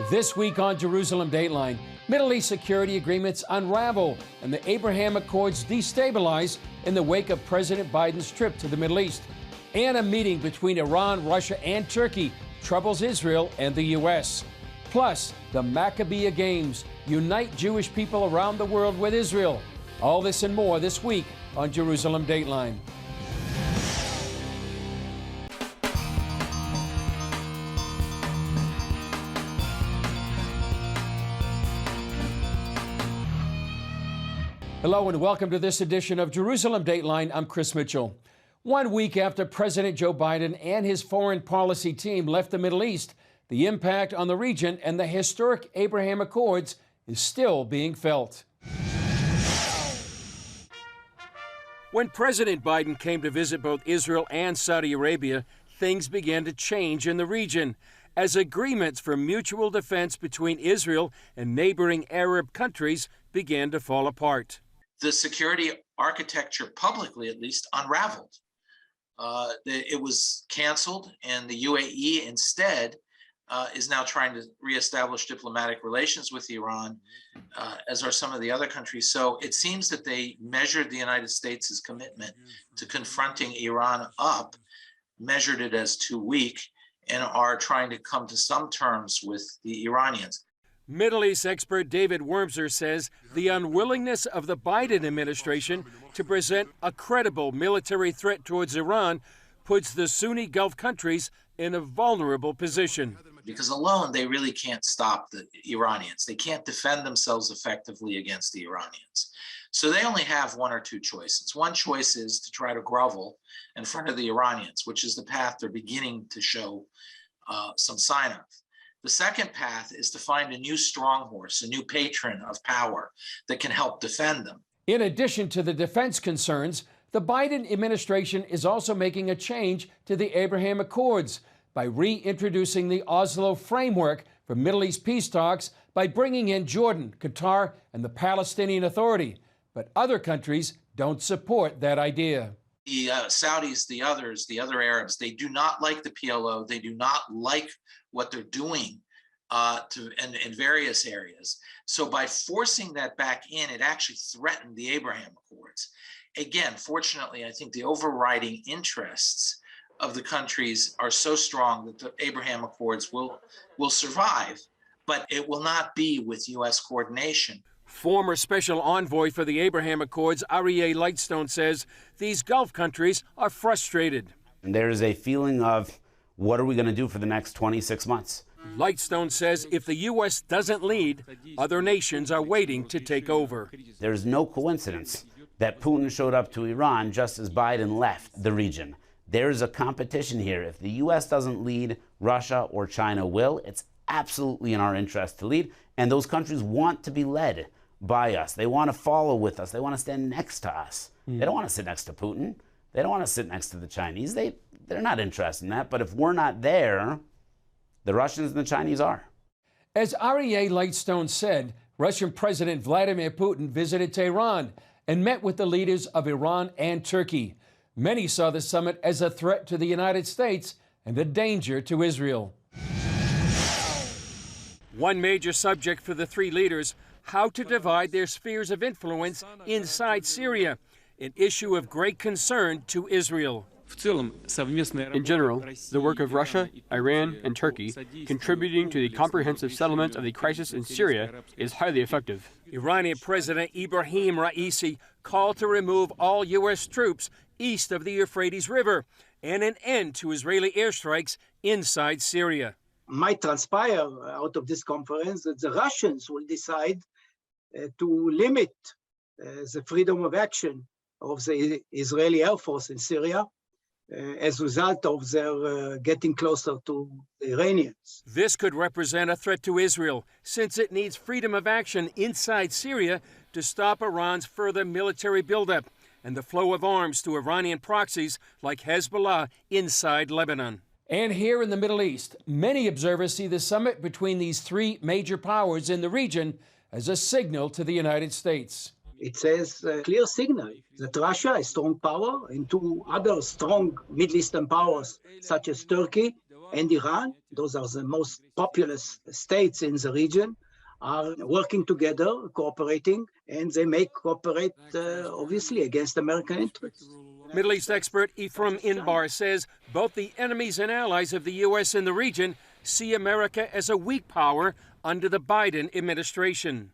This week on Jerusalem Dateline, Middle East security agreements unravel and the Abraham Accords destabilize in the wake of President Biden's trip to the Middle East. And a meeting between Iran, Russia, and Turkey troubles Israel and the U.S. Plus, the Maccabea Games unite Jewish people around the world with Israel. All this and more this week on Jerusalem Dateline. Hello and welcome to this edition of Jerusalem Dateline. I'm Chris Mitchell. 1 week after President Joe Biden and his foreign policy team left the Middle East, the impact on the region and the historic Abraham Accords is still being felt. When President Biden came to visit both Israel and Saudi Arabia, things began to change in the region as agreements for mutual defense between Israel and neighboring Arab countries began to fall apart. The security architecture, publicly at least, unraveled. It was canceled, and the UAE instead is now trying to reestablish diplomatic relations with Iran, as are some of the other countries. So it seems that they measured the United States' commitment to confronting Iran up, measured it as too weak, and are trying to come to some terms with the Iranians. Middle East expert David Wormser says the unwillingness of the Biden administration to present a credible military threat towards Iran puts the Sunni Gulf countries in a vulnerable position. Because alone, they really can't stop the Iranians. They can't defend themselves effectively against the Iranians. So they only have one or two choices. One choice is to try to grovel in front of the Iranians, which is the path they're beginning to show some sign of. The second path is to find a new strong horse, a new patron of power that can help defend them. In addition to the defense concerns, the Biden administration is also making a change to the Abraham Accords by reintroducing the Oslo framework for Middle East peace talks by bringing in Jordan, Qatar, and the Palestinian Authority. But other countries don't support that idea. The Saudis, the others, the other Arabs, they do not like the PLO. They do not like what they're doing in various areas. So by forcing that back in, it actually threatened the Abraham Accords. Again, fortunately, I think the overriding interests of the countries are so strong that the Abraham Accords will survive, but it will not be with U.S. coordination. Former Special Envoy for the Abraham Accords, Aryeh Lightstone, says these Gulf countries are frustrated. There's a feeling of, what are we going to do for the next 26 months? Lightstone says if the U.S. doesn't lead, other nations are waiting to take over. There's no coincidence that Putin showed up to Iran just as Biden left the region. There's a competition here. If the U.S. doesn't lead, Russia or China will. It's absolutely in our interest to lead, and those countries want to be led by us. They want to follow with us. They want to stand next to us. They don't want to sit next to Putin. They don't want to sit next to the Chinese. They're not interested in that. But if we're not there, the Russians and the Chinese are. As Aryeh Lightstone said, Russian President Vladimir Putin visited Tehran and met with the leaders of Iran and Turkey. Many saw the summit as a threat to the United States and a danger to Israel. One major subject for the three leaders, how to divide their spheres of influence inside Syria, an issue of great concern to Israel. In general, the work of Russia, Iran, and Turkey contributing to the comprehensive settlement of the crisis in Syria is highly effective. Iranian President Ibrahim Raisi called to remove all U.S. troops east of the Euphrates River and an end to Israeli airstrikes inside Syria. Might transpire out of this conference that the Russians will decide to limit the freedom of action of the Israeli Air Force in Syria as a result of their getting closer to the Iranians. This could represent a threat to Israel, since it needs freedom of action inside Syria to stop Iran's further military buildup and the flow of arms to Iranian proxies like Hezbollah inside Lebanon. And here in the Middle East, many observers see the summit between these three major powers in the region as a signal to the United States. It says a clear signal that Russia, a strong power, and two other strong Middle Eastern powers, such as Turkey, and Iran, those are the most populous states in the region, are working together, cooperating, and they may cooperate, obviously, against American interests. Middle East expert Ephraim Inbar says both the enemies and allies of the U.S. in the region see America as a weak power under the Biden administration.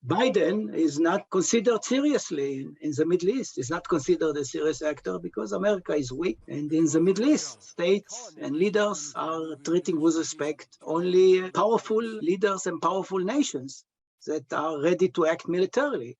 Biden is not considered seriously in the Middle East. He's not considered a serious actor because America is weak. And in the Middle East, states and leaders are treating with respect only powerful leaders and powerful nations that are ready to act militarily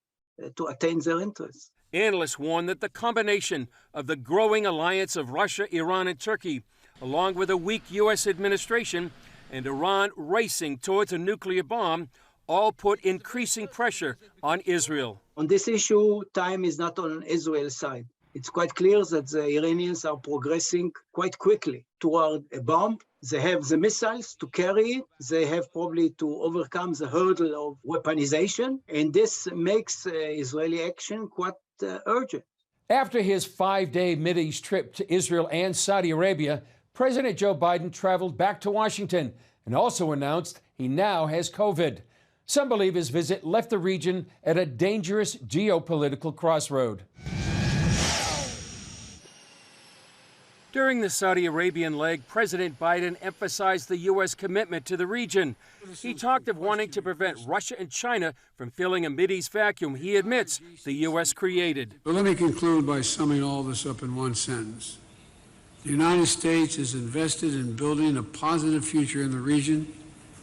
to attain their interests. Analysts warn that the combination of the growing alliance of Russia, Iran, and Turkey, along with a weak U.S. administration and Iran racing towards a nuclear bomb, all put increasing pressure on Israel. On this issue, time is not on Israel's side. It's quite clear that the Iranians are progressing quite quickly toward a bomb. They have the missiles to carry it. They have probably to overcome the hurdle of weaponization. And this makes Israeli action quite urgent. After his 5-day Mideast trip to Israel and Saudi Arabia, President Joe Biden traveled back to Washington and also announced he now has COVID. Some believe his visit left the region at a dangerous geopolitical crossroad. During the Saudi Arabian leg, President Biden emphasized the U.S. commitment to the region. He talked of wanting to prevent Russia and China from filling a Mideast vacuum he admits the U.S. created. But let me conclude by summing all this up in one sentence. The United States is invested in building a positive future in the region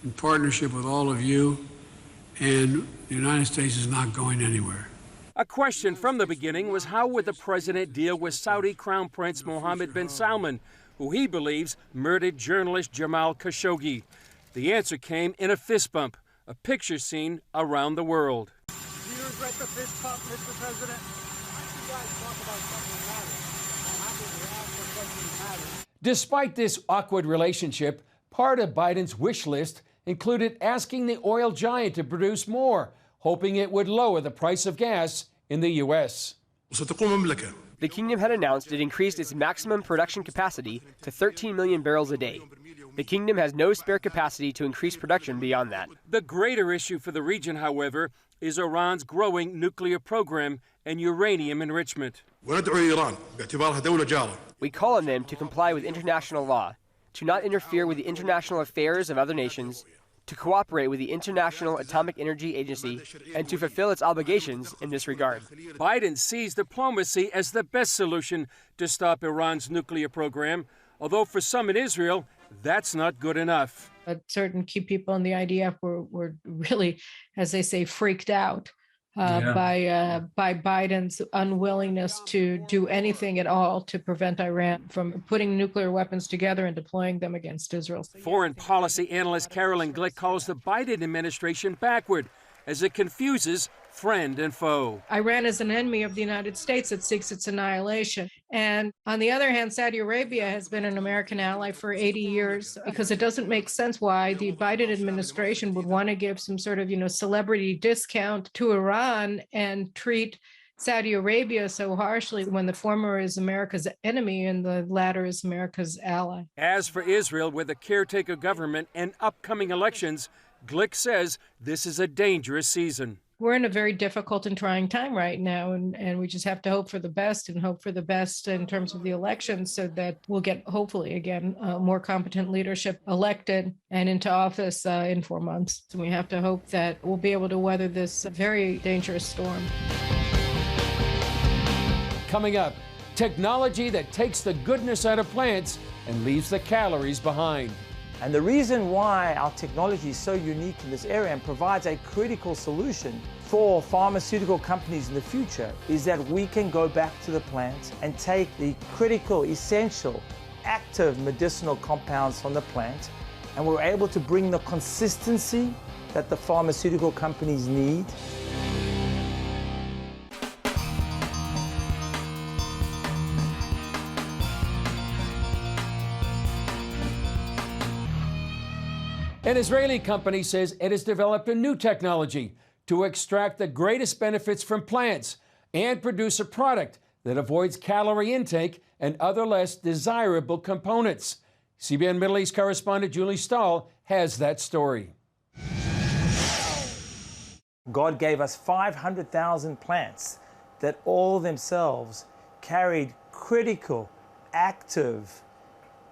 in partnership with all of you, and the United States is not going anywhere. A question from the beginning was how would the president deal with Saudi Crown Prince Mohammed bin Salman, who he believes murdered journalist Jamal Khashoggi. The answer came in a fist bump, a picture seen around the world. Do you regret the fist bump, Mr. President? Why don't you guys talk about something that matters? I'm happy to ask for something that matters. Despite this awkward relationship, part of Biden's wish list included asking the oil giant to produce more, hoping it would lower the price of gas in the U.S. The kingdom had announced it increased its maximum production capacity to 13 million barrels a day. The kingdom has no spare capacity to increase production beyond that. The greater issue for the region, however, is Iran's growing nuclear program and uranium enrichment. We call on them to comply with international law, to not interfere with the international affairs of other nations, to cooperate with the International Atomic Energy Agency, and to fulfill its obligations in this regard. Biden sees diplomacy as the best solution to stop Iran's nuclear program, although for some in Israel, that's not good enough. Certain key people in the IDF were really, as they say, freaked out by Biden's unwillingness to do anything at all to prevent Iran from putting nuclear weapons together and deploying them against Israel. Foreign policy analyst Carolyn Glick calls the Biden administration backward as it confuses friend and foe. Iran is an enemy of the United States that seeks its annihilation. And on the other hand, Saudi Arabia has been an American ally for 80 years because it doesn't make sense why the Biden administration would want to give some sort of, celebrity discount to Iran and treat Saudi Arabia so harshly when the former is America's enemy and the latter is America's ally. As for Israel, with a caretaker government and upcoming elections, Glick says this is a dangerous season. We're in a very difficult and trying time right now, and we just have to hope for the best and hope for the best in terms of the elections so that we'll get, hopefully, again, more competent leadership elected and into office in 4 months. So we have to hope that we'll be able to weather this very dangerous storm. Coming up, technology that takes the goodness out of plants and leaves the calories behind. And the reason why our technology is so unique in this area and provides a critical solution for pharmaceutical companies in the future is that we can go back to the plant and take the critical, essential, active medicinal compounds from the plant, and we're able to bring the consistency that the pharmaceutical companies need. An Israeli company says it has developed a new technology to extract the greatest benefits from plants and produce a product that avoids calorie intake and other less desirable components. CBN Middle East correspondent Julie Stahl has that story. God gave us 500,000 plants that all themselves carried critical, active,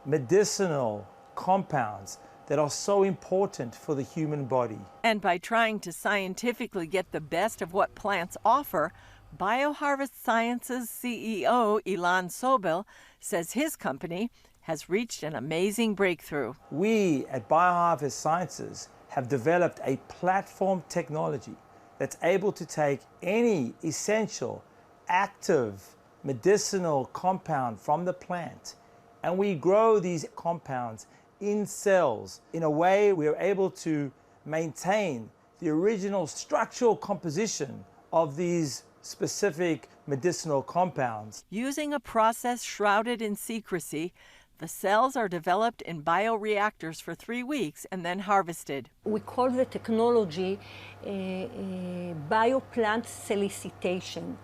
medicinal compounds that are so important for the human body. And by trying to scientifically get the best of what plants offer, BioHarvest Sciences CEO Ilan Sobel says his company has reached an amazing breakthrough. We at BioHarvest Sciences have developed a platform technology that's able to take any essential, active, medicinal compound from the plant, and we grow these compounds in cells. In a way, we are able to maintain the original structural composition of these specific medicinal compounds. Using a process shrouded in secrecy, the cells are developed in bioreactors for 3 weeks and then harvested. We call the technology bioplant solicitation.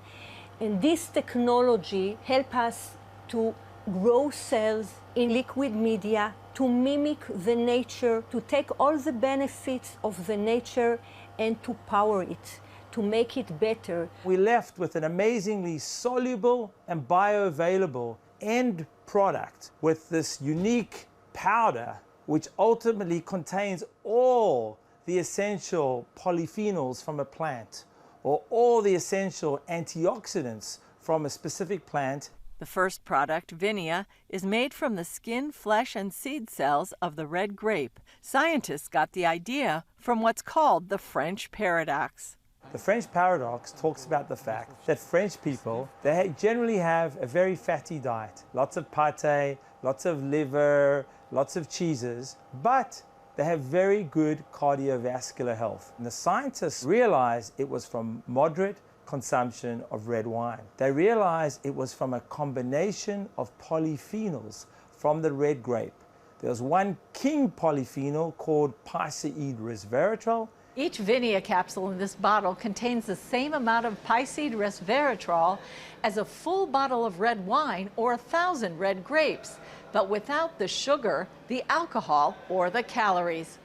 And this technology helps us to grow cells in liquid media, to mimic the nature, to take all the benefits of the nature and to power it, to make it better. We left with an amazingly soluble and bioavailable end product with this unique powder, which ultimately contains all the essential polyphenols from a plant, or all the essential antioxidants from a specific plant. The first product, Vinia, is made from the skin, flesh, and seed cells of the red grape. Scientists got the idea from what's called the French paradox. The French paradox talks about the fact that French people, they generally have a very fatty diet. Lots of pâté, lots of liver, lots of cheeses, but they have very good cardiovascular health. And the scientists realized it was from moderate consumption of red wine. They realized it was from a combination of polyphenols from the red grape. There was one king polyphenol called piceid resveratrol. Each Vinia capsule in this bottle contains the same amount of piceid resveratrol as a full bottle of red wine or 1,000 red grapes, but without the sugar, the alcohol, or the calories.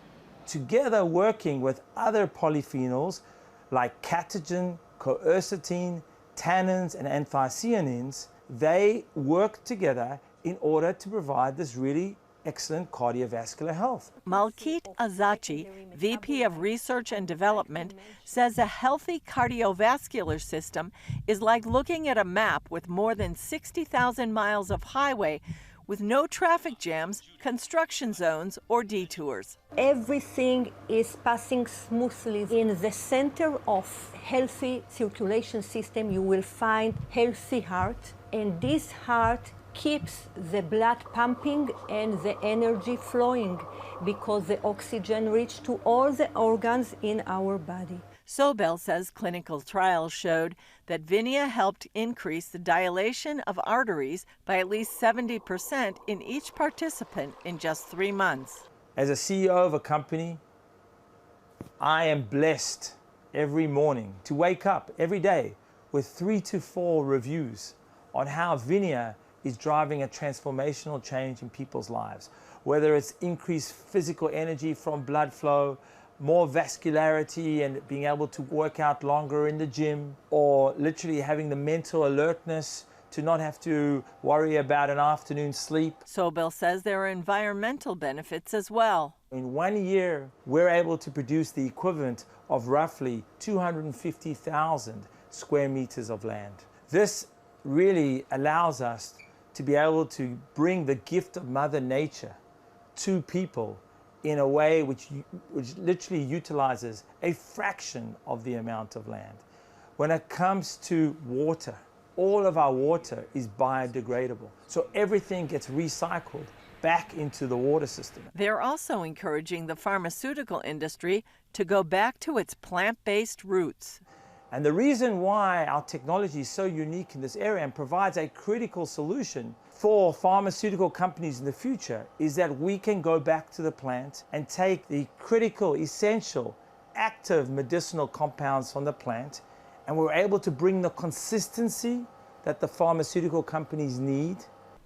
Together, working with other polyphenols like catechin, quercetin, tannins, and anthocyanins, they work together in order to provide this really excellent cardiovascular health. Malkit Azachi, VP of Research and Development, says a healthy cardiovascular system is like looking at a map with more than 60,000 miles of highway with no traffic jams, construction zones, or detours. Everything is passing smoothly. In the center of healthy circulation system, you will find healthy heart, and this heart keeps the blood pumping and the energy flowing because the oxygen reaches to all the organs in our body. Sobel says clinical trials showed that Vinia helped increase the dilation of arteries by at least 70% in each participant in just 3 months. As a CEO of a company, I am blessed every morning to wake up every day with 3 to 4 reviews on how Vinia is driving a transformational change in people's lives, whether it's increased physical energy from blood flow, more vascularity and being able to work out longer in the gym, or literally having the mental alertness to not have to worry about an afternoon sleep. Sobel says there are environmental benefits as well. In 1 year, we're able to produce the equivalent of roughly 250,000 square meters of land. This really allows us to be able to bring the gift of Mother Nature to people in a way which literally utilizes a fraction of the amount of land. When it comes to water, all of our water is biodegradable. So everything gets recycled back into the water system. They're also encouraging the pharmaceutical industry to go back to its plant-based roots. And the reason why our technology is so unique in this area and provides a critical solution for pharmaceutical companies in the future is that we can go back to the plant and take the critical, essential, active medicinal compounds from the plant, and we're able to bring the consistency that the pharmaceutical companies need.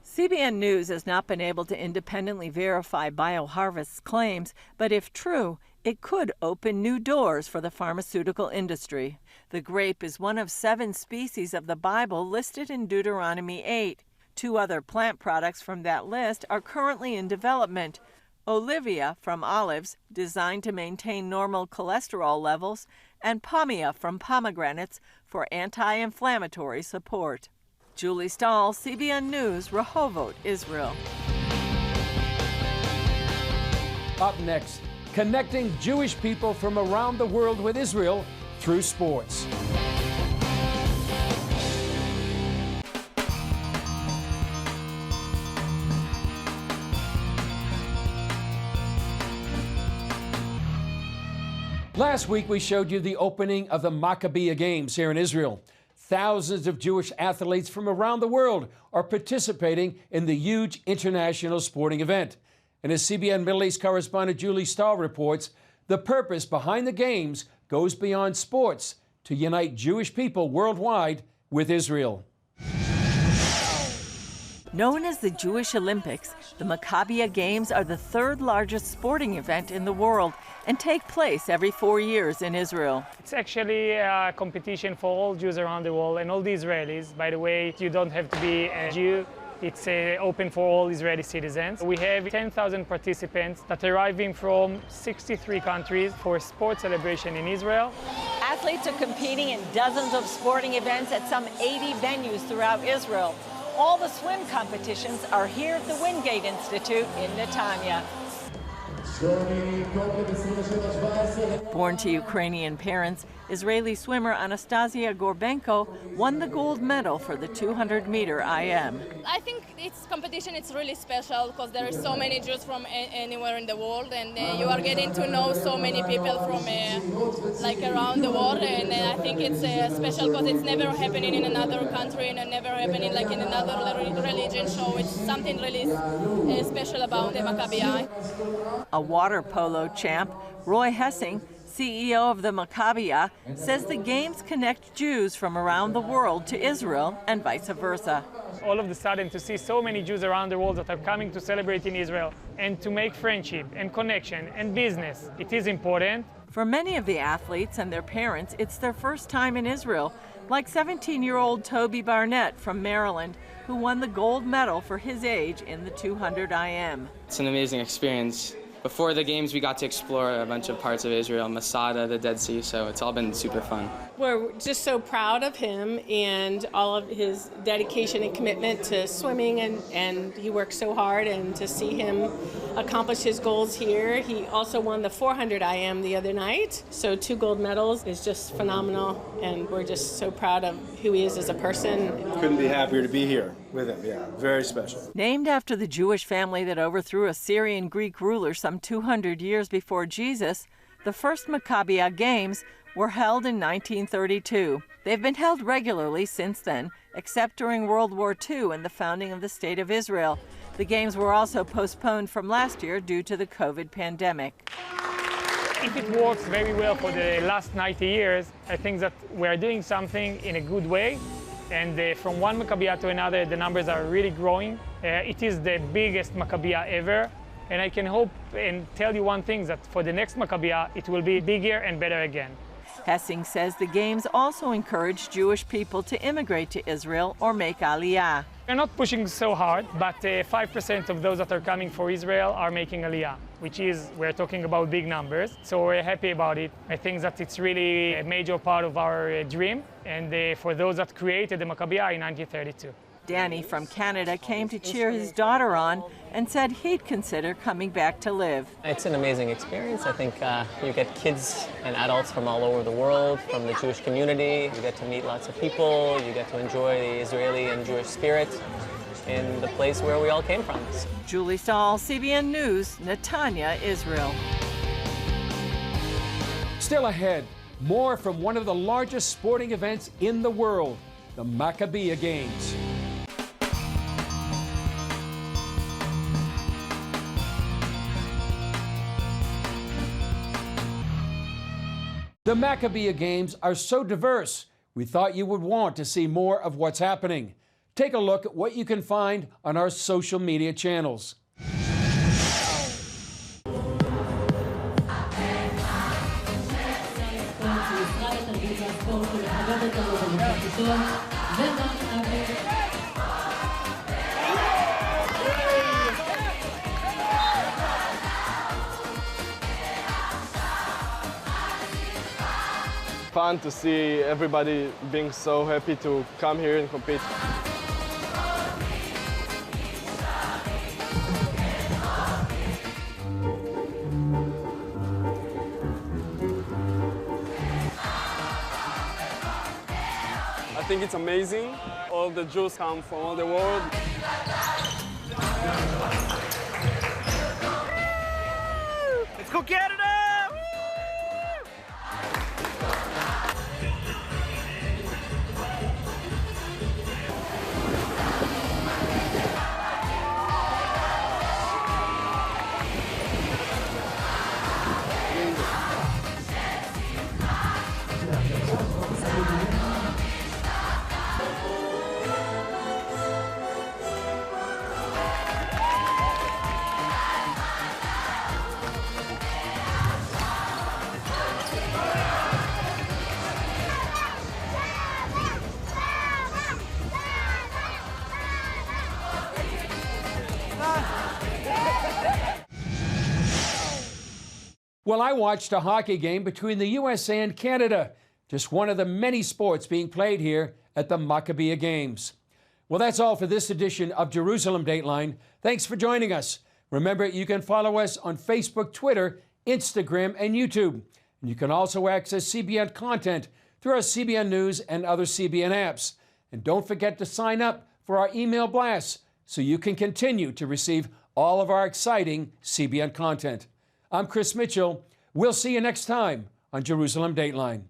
CBN News has not been able to independently verify BioHarvest's claims, but if true, it could open new doors for the pharmaceutical industry. The grape is one of 7 species of the Bible listed in Deuteronomy 8. 2 other plant products from that list are currently in development. Olivia from olives, designed to maintain normal cholesterol levels, and Pomia from pomegranates for anti-inflammatory support. Julie Stahl, CBN News, Rehovot, Israel. Up next, connecting Jewish people from around the world with Israel through sports. Last week, we showed you the opening of the Maccabiah Games here in Israel. Thousands of Jewish athletes from around the world are participating in the huge international sporting event. And as CBN Middle East correspondent Julie Stahl reports, the purpose behind the Games goes beyond sports to unite Jewish people worldwide with Israel. Known as the Jewish Olympics, the Maccabiah Games are the 3rd largest sporting event in the world and take place every 4 years in Israel. It's actually a competition for all Jews around the world and all the Israelis. By the way, you don't have to be a Jew. It's open for all Israeli citizens. We have 10,000 participants that are arriving from 63 countries for a sports celebration in Israel. Athletes are competing in dozens of sporting events at some 80 venues throughout Israel. All the swim competitions are here at the Wingate Institute in Netanya. Born to Ukrainian parents, Israeli swimmer Anastasia Gorbenko won the gold medal for the 200-meter IM. I think this competition is really special because there are so many Jews from anywhere in the world, and you are getting to know so many people from around the world, and I think it's special because it's never happening in another country and never happening like in another religion, so it's something really special about the Maccabiah. A water polo champ, Roy Hessing, CEO of the Maccabiah, says the Games connect Jews from around the world to Israel and vice versa. All of a sudden, to see so many Jews around the world that are coming to celebrate in Israel and to make friendship and connection and business, it is important. For many of the athletes and their parents, it's their first time in Israel, like 17-year-old Toby Barnett from Maryland, who won the gold medal for his age in the 200 IM. It's an amazing experience. Before the Games, we got to explore a bunch of parts of Israel, Masada, the Dead Sea, so it's all been super fun. We're just so proud of him and all of his dedication and commitment to swimming, and he worked so hard, and to see him accomplish his goals here. He also won the 400 IM the other night, so 2 gold medals is just phenomenal, and we're just so proud of who he is as a person. Couldn't be happier to be here with him, yeah, very special. Named after the Jewish family that overthrew a Syrian Greek ruler some 200 years before Jesus, the first Maccabiah Games were held in 1932. They've been held regularly since then, except during World War II and the founding of the State of Israel. The Games were also postponed from last year due to the COVID pandemic. If it works very well for the last 90 years, I think that we're doing something in a good way. And from one Maccabiah to another, the numbers are really growing. It is the biggest Maccabiah ever. And I can hope and tell you one thing, that for the next Maccabiah, it will be bigger and better again. Hessing says the Games also encourage Jewish people to immigrate to Israel or make Aliyah. We're not pushing so hard, but 5% of those that are coming for Israel are making Aliyah, which is, we're talking about big numbers. So we're happy about it. I think that it's really a major part of our dream, and for those that created the Maccabiah in 1932. Danny from Canada came to cheer his daughter on and said he'd consider coming back to live. It's an amazing experience. I think you get kids and adults from all over the world, from the Jewish community. You get to meet lots of people. You get to enjoy the Israeli and Jewish spirit in the place where we all came from. Julie Stahl, CBN News, Netanya, Israel. Still ahead, more from one of the largest sporting events in the world, the Maccabiah Games. The Maccabiah Games are so diverse, we thought you would want to see more of what's happening. Take a look at what you can find on our social media channels. Fun to see everybody being so happy to come here and compete. I think it's amazing. All the Jews come from all the world. Let's go Canada! Well, I watched a hockey game between the USA and Canada, just one of the many sports being played here at the Maccabiah Games. Well, that's all for this edition of Jerusalem Dateline. Thanks for joining us. Remember, you can follow us on Facebook, Twitter, Instagram, and YouTube. And you can also access CBN content through our CBN News and other CBN apps. And don't forget to sign up for our email blasts so you can continue to receive all of our exciting CBN content. I'm Chris Mitchell. We'll see you next time on Jerusalem Dateline.